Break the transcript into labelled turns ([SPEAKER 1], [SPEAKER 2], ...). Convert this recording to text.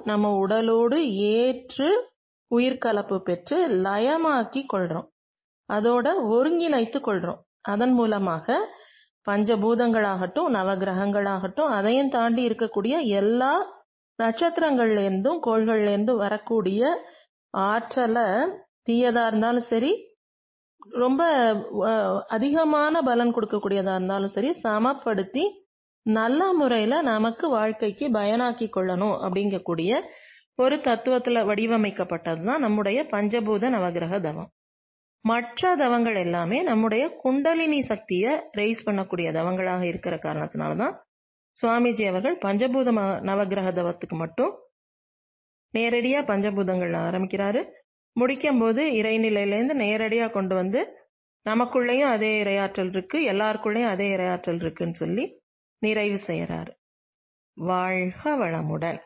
[SPEAKER 1] நம்ம உடலோடு ஏற்று உயிர்கலப்பு பெற்று லயமாக்கி கொள்றோம், அதோட ஒருங்கிணைத்து கொள்றோம். அதன் மூலமாக பஞ்சபூதங்களாகட்டும் நவகிரகங்களாகட்டும் அதையும் தாண்டி இருக்கக்கூடிய எல்லா நட்சத்திரங்கள்லேருந்தும் கோள்கள்லேருந்தும் வரக்கூடிய ஆற்றலை தீயதா இருந்தாலும் சரி ரொம்ப அதிகமான பலன் கொடுக்கக்கூடியதா இருந்தாலும் சரி சமப்படுத்தி நல்ல முறையில் நமக்கு வாழ்க்கைக்கு பயனாக்கி கொள்ளணும் அப்படிங்கக்கூடிய ஒரு தத்துவத்தில் வடிவமைக்கப்பட்டது தான் நம்முடைய பஞ்சபூத நவகிரக தவம். மற்ற தவங்கள் எல்லாமே நம்முடைய குண்டலினி சக்தியை ரைஸ் பண்ணக்கூடிய தவங்களாக இருக்கிற காரணத்தினால்தான் சுவாமிஜி அவர்கள் பஞ்சபூத நவகிரக தவத்துக்கு மட்டும் நேரடியாக பஞ்சபூதங்கள் ஆரம்பிக்கிறாரு. முடிக்கும் போது இறைநிலையிலேருந்து நேரடியாக கொண்டு வந்து நமக்குள்ளேயும் அதே இறையாற்றல் இருக்கு, எல்லாருக்குள்ளேயும் அதே இறையாற்றல் இருக்குன்னு சொல்லி நிறைவு செய்யறாரு. வாழ்க வளமுடன்.